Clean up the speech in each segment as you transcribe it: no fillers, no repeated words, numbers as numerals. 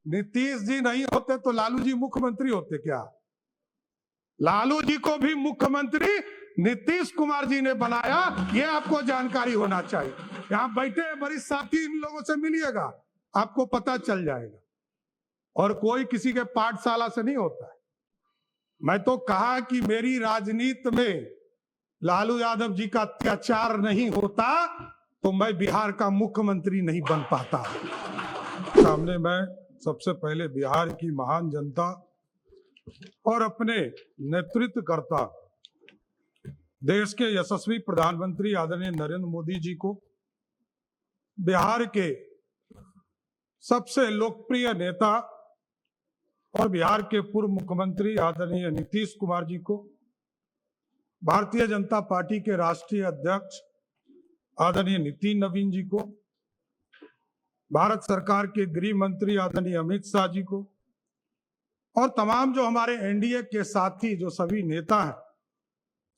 नीतीश जी नहीं होते तो लालू जी मुख्यमंत्री होते क्या? लालू जी को भी मुख्यमंत्री नीतीश कुमार जी ने बनाया, ये आपको जानकारी होना चाहिए। यहाँ बैठे वरिष्ठ साथी, इन लोगों से मिलिएगा, आपको पता चल जाएगा। और कोई किसी के पाठशाला से नहीं होता है। मैं तो कहा कि मेरी राजनीति में लालू यादव जी का अत्याचार नहीं होता तो मैं बिहार का मुख्यमंत्री नहीं बन पाता। सामने मैं सबसे पहले बिहार की महान जनता और अपने नेतृत्वकर्ता देश के यशस्वी प्रधानमंत्री आदरणीय नरेंद्र मोदी जी को, बिहार के सबसे लोकप्रिय नेता और बिहार के पूर्व मुख्यमंत्री आदरणीय नीतीश कुमार जी को, भारतीय जनता पार्टी के राष्ट्रीय अध्यक्ष आदरणीय नितिन नवीन जी को, भारत सरकार के गृह मंत्री आदरणीय अमित शाह जी को और तमाम जो हमारे एनडीए के साथी जो सभी नेता हैं,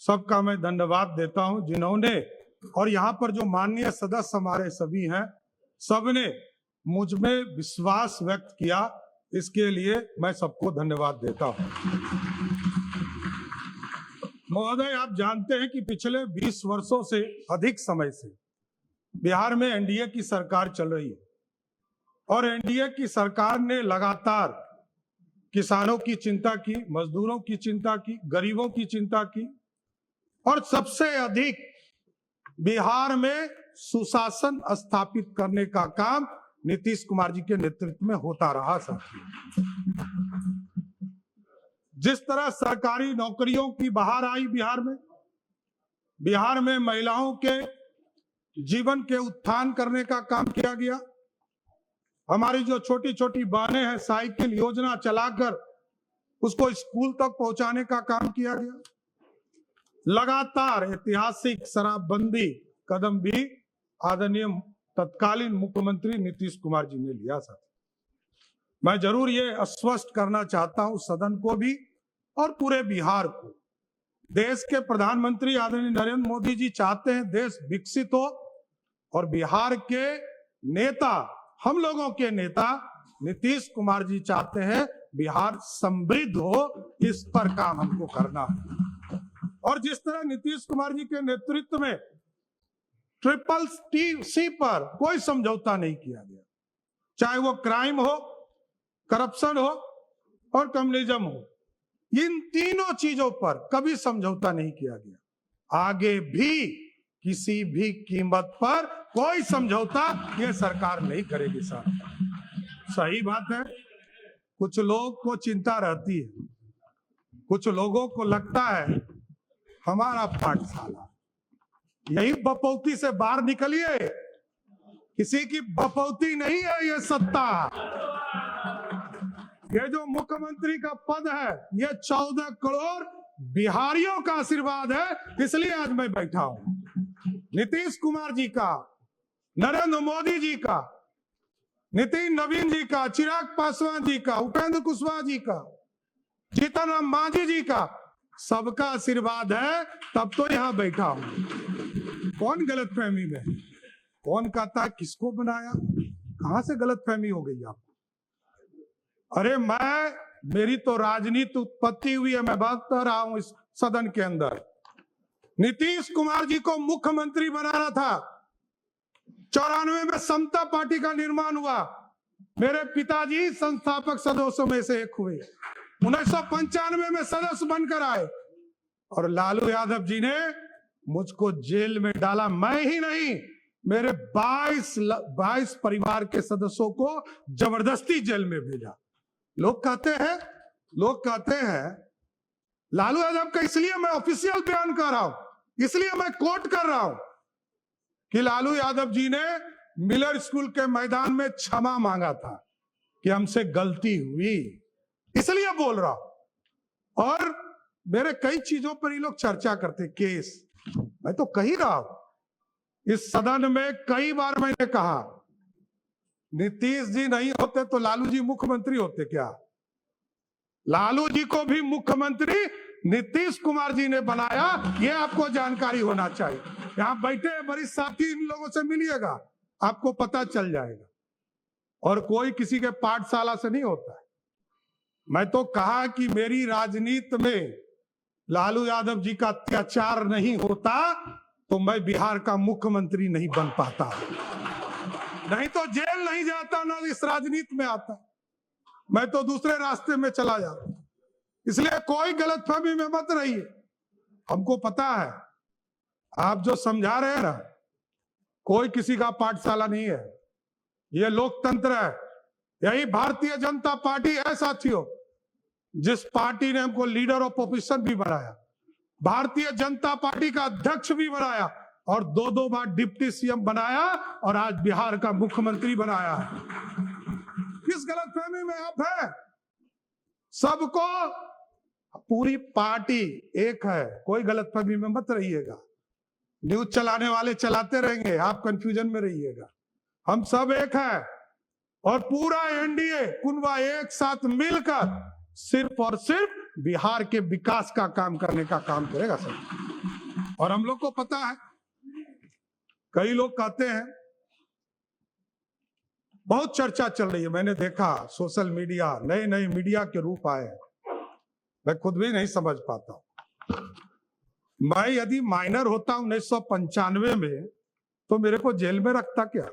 सबका मैं धन्यवाद देता हूं, जिन्होंने और यहाँ पर जो माननीय सदस्य हमारे सभी हैं, सबने मुझ में विश्वास व्यक्त किया। इसके लिए मैं सबको धन्यवाद देता हूं। महोदय, आप जानते हैं कि पिछले 20 वर्षों से अधिक समय से बिहार में एनडीए की सरकार चल रही है और एनडीए की सरकार ने लगातार किसानों की चिंता की, मजदूरों की चिंता की, गरीबों की चिंता की और सबसे अधिक बिहार में सुशासन स्थापित करने का काम नीतीश कुमार जी के नेतृत्व में होता रहा। साथी, जिस तरह सरकारी नौकरियों की बहार आई बिहार में महिलाओं के जीवन के उत्थान करने का काम किया गया। हमारी जो छोटी छोटी बहनें हैं, साइकिल योजना चलाकर उसको स्कूल तक पहुंचाने का काम किया गया। लगातार ऐतिहासिक शराबबंदी कदम भी आदरणीय तत्कालीन मुख्यमंत्री नीतीश कुमार जी ने लिया। साथी, मैं जरूर ये आश्वस्त करना चाहता हूं सदन को भी और पूरे बिहार को, देश के प्रधानमंत्री आदरणीय नरेंद्र मोदी जी चाहते हैं देश विकसित हो और बिहार के नेता, हम लोगों के नेता नीतीश कुमार जी चाहते हैं बिहार समृद्ध हो। इस पर काम हमको करना है। और जिस तरह नीतीश कुमार जी के नेतृत्व में CCC पर कोई समझौता नहीं किया गया, चाहे वो क्राइम हो, करप्शन हो और कम्युनिज्म हो, इन तीनों चीजों पर कभी समझौता नहीं किया गया। आगे भी किसी भी कीमत पर कोई समझौता ये सरकार नहीं करेगी। साहब, सही बात है। कुछ लोग को चिंता रहती है, कुछ लोगों को लगता है हमारा पाठशाला, यही बपौती से बाहर निकलिए, किसी की बपौती नहीं है ये सत्ता। ये जो मुख्यमंत्री का पद है ये 14 करोड़ बिहारियों का आशीर्वाद है, इसलिए आज मैं बैठा हूं। नीतीश कुमार जी का, नरेंद्र मोदी जी का, नितिन नवीन जी का, चिराग पासवान जी का, उपेंद्र कुशवाहा जी का, जीतन राम मांझी जी का, सबका आशीर्वाद है, तब तो यहां बैठा हूं। कौन गलतफहमी में, कौन कहता है किसको बनाया, कहां से गलतफहमी हो गई आपको? अरे मेरी तो राजनीति उत्पत्ति हुई है, मैं बात कर रहा हूं इस सदन के अंदर। नीतीश कुमार जी को मुख्यमंत्री बनाना था। 94 में समता पार्टी का निर्माण हुआ, मेरे पिताजी संस्थापक सदस्यों में से एक हुए। 1995 में सदस्य बनकर आए और लालू यादव जी ने मुझको जेल में डाला। मैं ही नहीं, मेरे 22 परिवार के सदस्यों को जबरदस्ती जेल में भेजा। लोग कहते हैं लालू यादव का, इसलिए मैं ऑफिशियल बयान कर रहा हूं, इसलिए मैं कोट कर रहा हूं कि लालू यादव जी ने मिलर स्कूल के मैदान में क्षमा मांगा था कि हमसे गलती हुई, इसलिए बोल रहा हूं। और मेरे कई चीजों पर ये लोग चर्चा करते, केस, मैं तो कही रहा हूं इस सदन में कई बार मैंने कहा नीतीश जी नहीं होते तो लालू जी मुख्यमंत्री होते क्या? लालू जी को भी मुख्यमंत्री नीतीश कुमार जी ने बनाया, ये आपको जानकारी होना चाहिए। यहां बैठे वरिष्ठ साथी, इन लोगों से मिलिएगा, आपको पता चल जाएगा। और कोई किसी के पाठशाला से नहीं होता है। मैं तो कहा कि मेरी राजनीति में लालू यादव जी का अत्याचार नहीं होता तो मैं बिहार का मुख्यमंत्री नहीं बन पाता, नहीं तो जेल नहीं जाता, ना इस राजनीति में आता, मैं तो दूसरे रास्ते में चला जाता। इसलिए कोई गलतफहमी में मत रहिए। हमको पता है आप जो समझा रहे हैं ना, कोई किसी का पाठशाला नहीं है, ये लोकतंत्र है। यही भारतीय जनता पार्टी है साथियों, जिस पार्टी ने हमको लीडर ऑफ ऑपोजिशन भी बनाया, भारतीय जनता पार्टी का अध्यक्ष भी बनाया और 2-2 बार डिप्टी सीएम बनाया और आज बिहार का मुख्यमंत्री बनाया है। किस गलतफहमी में आप हैं? सबको पूरी पार्टी एक है, कोई गलतफहमी में मत रहिएगा। न्यूज चलाने वाले चलाते रहेंगे, आप कंफ्यूजन में रहिएगा। हम सब एक है और पूरा एनडीए कुनवा एक साथ मिलकर सिर्फ और सिर्फ बिहार के विकास का काम करने का काम करेगा सर। और हम लोग को पता है, कई लोग कहते हैं, बहुत चर्चा चल रही है, मैंने देखा सोशल मीडिया, नए नए मीडिया के रूप आए हैं, मैं खुद भी नहीं समझ पाता हूं। मैं यदि माइनर होता 1995 में तो मेरे को जेल में रखता क्या,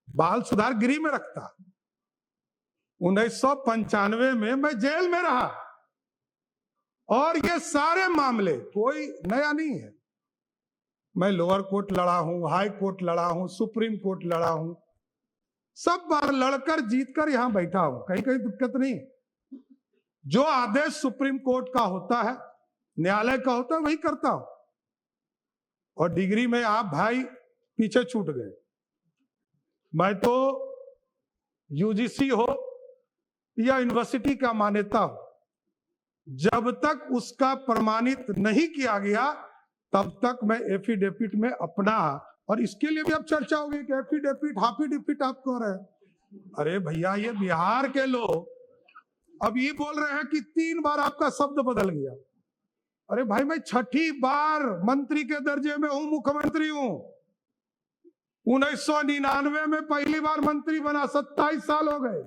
बाल सुधार गृह में रखता। 1995 में मैं जेल में रहा और ये सारे मामले कोई नया नहीं है। मैं लोअर कोर्ट लड़ा हूं, हाई कोर्ट लड़ा हूं, सुप्रीम कोर्ट लड़ा हूं, सब बार लड़कर जीतकर यहां बैठा हूं, कहीं कहीं दिक्कत नहीं। जो आदेश सुप्रीम कोर्ट का होता है, न्यायालय का होता है, वही करता हूं। और डिग्री में आप भाई पीछे छूट गए। मैं तो यूजीसी हो या यूनिवर्सिटी का मान्यता हो, जब तक उसका प्रमाणित नहीं किया गया तब तक मैं एफिडेविट में अपना, और इसके लिए भी अब चर्चा होगी कि एफिडेविट हाफिडेविट आप कह रहे हैं। अरे भैया, ये बिहार के लोग अब ये बोल रहे हैं कि 3 बार आपका शब्द बदल गया। अरे भाई, मैं 6ठी बार मंत्री के दर्जे में हूं, मुख्यमंत्री हूं। 1999 में पहली बार मंत्री बना, 27 साल हो गए।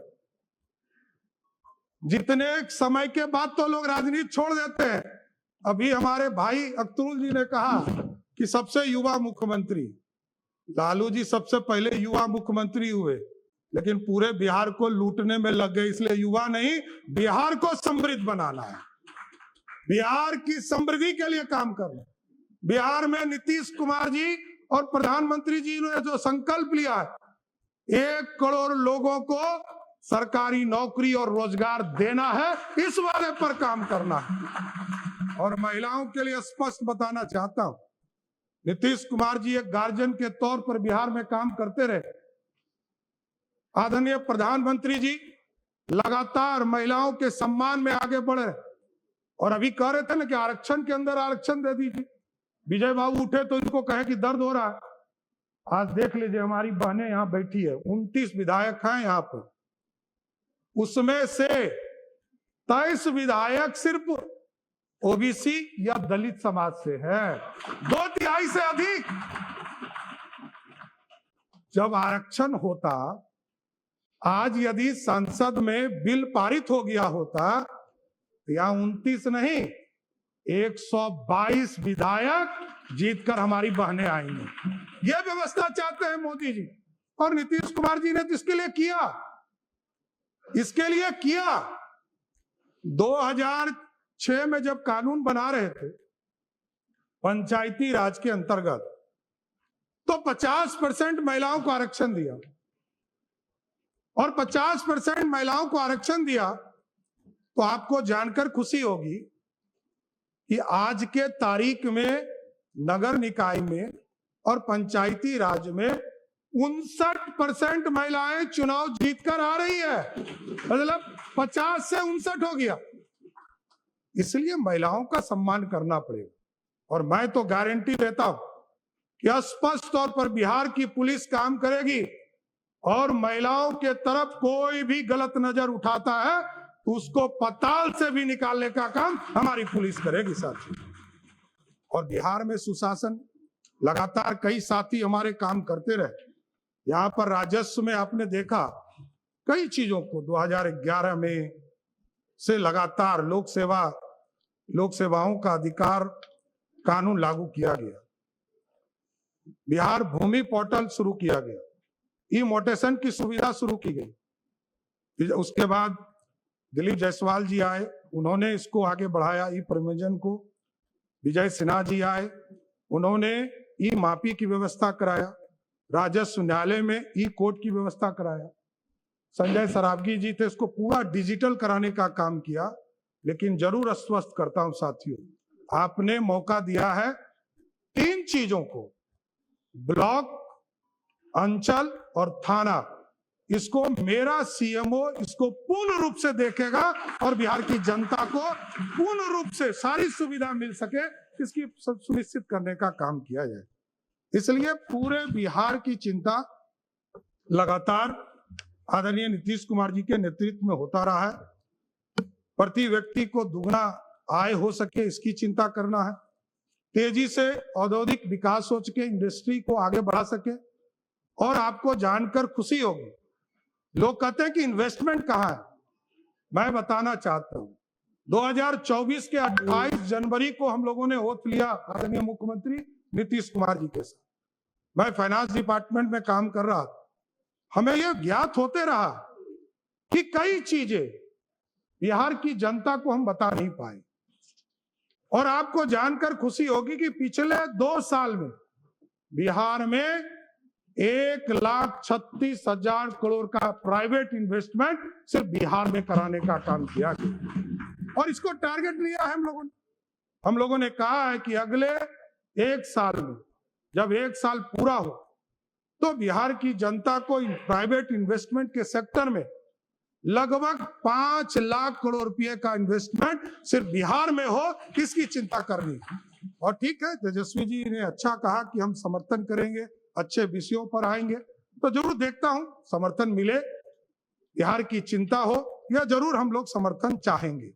जितने समय के बाद तो लोग राजनीति छोड़ देते हैं। अभी हमारे भाई अख्तरुल जी ने कहा कि सबसे युवा मुख्यमंत्री, लालू जी सबसे पहले युवा मुख्यमंत्री हुए, लेकिन पूरे बिहार को लूटने में लग गए। इसलिए युवा नहीं, बिहार को समृद्ध बनाना है, बिहार की समृद्धि के लिए काम करना। बिहार में नीतीश कुमार जी और प्रधानमंत्री जी ने जो संकल्प लिया है, 1 करोड़ लोगों को सरकारी नौकरी और रोजगार देना है, इस वाले पर काम करना है। और महिलाओं के लिए स्पष्ट बताना चाहता हूं, नीतीश कुमार जी एक गार्जियन के तौर पर बिहार में काम करते रहे। आदरणीय प्रधानमंत्री जी लगातार महिलाओं के सम्मान में आगे बढ़े और अभी कह रहे थे ना कि आरक्षण के अंदर आरक्षण दे दीजिए। विजय बाबू उठे तो इनको कहे कि दर्द हो रहा है। आज देख लीजिए, हमारी बहनें यहाँ बैठी है, 29 विधायक हैं यहाँ पर, उसमें से 23 विधायक सिर्फ ओबीसी या दलित समाज से है, 2/3 से अधिक। जब आरक्षण होता, आज यदि संसद में बिल पारित हो गया होता, यहां 29 नहीं 122 विधायक जीतकर हमारी बहनें आएंगी। यह व्यवस्था चाहते हैं मोदी जी और नीतीश कुमार जी ने तो इसके लिए किया। 2006 में जब कानून बना रहे थे पंचायती राज के अंतर्गत, तो 50% महिलाओं को आरक्षण दिया, और 50% महिलाओं को आरक्षण दिया तो आपको जानकर खुशी होगी कि आज के तारीख में नगर निकाय में और पंचायती राज में 59% महिलाएं चुनाव जीतकर आ रही है, मतलब 50 से 59 हो गया। इसलिए महिलाओं का सम्मान करना पड़ेगा। और मैं तो गारंटी देता हूं कि स्पष्ट तौर पर बिहार की पुलिस काम करेगी और महिलाओं के तरफ कोई भी गलत नजर उठाता है तो उसको पताल से भी निकालने का काम हमारी पुलिस करेगी साथी। और बिहार में सुशासन लगातार कई साथी हमारे काम करते रहे। यहाँ पर राजस्व में आपने देखा कई चीजों को 2011 में से लगातार लोक सेवाओं का अधिकार कानून लागू किया गया। बिहार भूमि पोर्टल शुरू किया गया, ई मोटेशन की सुविधा शुरू की गई। उसके बाद दिलीप जायसवाल जी आए, उन्होंने इसको आगे बढ़ाया, ई प्रबंधन को। विजय सिन्हा जी आए, उन्होंने ई मापी की व्यवस्था कराया। राजस्व न्यायालय में ई कोर्ट की व्यवस्था कराया। संजय सरावगी जी थे, इसको पूरा डिजिटल कराने का काम किया। लेकिन जरूर आश्वस्त करता हूं साथियों, आपने मौका दिया है 3 चीजों को, ब्लॉक, अंचल और थाना, इसको मेरा सीएमओ इसको पूर्ण रूप से देखेगा और बिहार की जनता को पूर्ण रूप से सारी सुविधा मिल सके, इसकी सुनिश्चित करने का काम किया जाए। इसलिए पूरे बिहार की चिंता लगातार आदरणीय नीतीश कुमार जी के नेतृत्व में होता रहा है। प्रति व्यक्ति को दुगना आय हो सके, इसकी चिंता करना है। तेजी से औद्योगिक विकास हो सके, इंडस्ट्री को आगे बढ़ा सके। और आपको जानकर खुशी होगी, लोग कहते हैं कि इन्वेस्टमेंट कहाँ है। मैं बताना चाहता हूं, 2024 के 28 जनवरी को हम लोगों ने ओथ लिया आदरणीय मुख्यमंत्री नीतीश कुमार जी के साथ। मैं फाइनेंस डिपार्टमेंट में काम कर रहा था। हमें यह ज्ञात होते रहा कि कई चीजें बिहार की जनता को हम बता नहीं पाए। और आपको जानकर खुशी होगी कि पिछले 2 साल में बिहार में 1,36,000 करोड़ का प्राइवेट इन्वेस्टमेंट सिर्फ बिहार में कराने का काम किया गया। और इसको टारगेट लिया है हम लोगों ने कहा है कि अगले 1 साल में, जब 1 साल पूरा हो, तो बिहार की जनता को प्राइवेट इन्वेस्टमेंट के सेक्टर में लगभग 5 लाख करोड़ रुपए का इन्वेस्टमेंट सिर्फ बिहार में हो, इसकी चिंता करनी। और ठीक है, तेजस्वी जी ने अच्छा कहा कि हम समर्थन करेंगे, अच्छे विषयों पर आएंगे, तो जरूर देखता हूं समर्थन मिले, बिहार की चिंता हो, या जरूर हम लोग समर्थन चाहेंगे।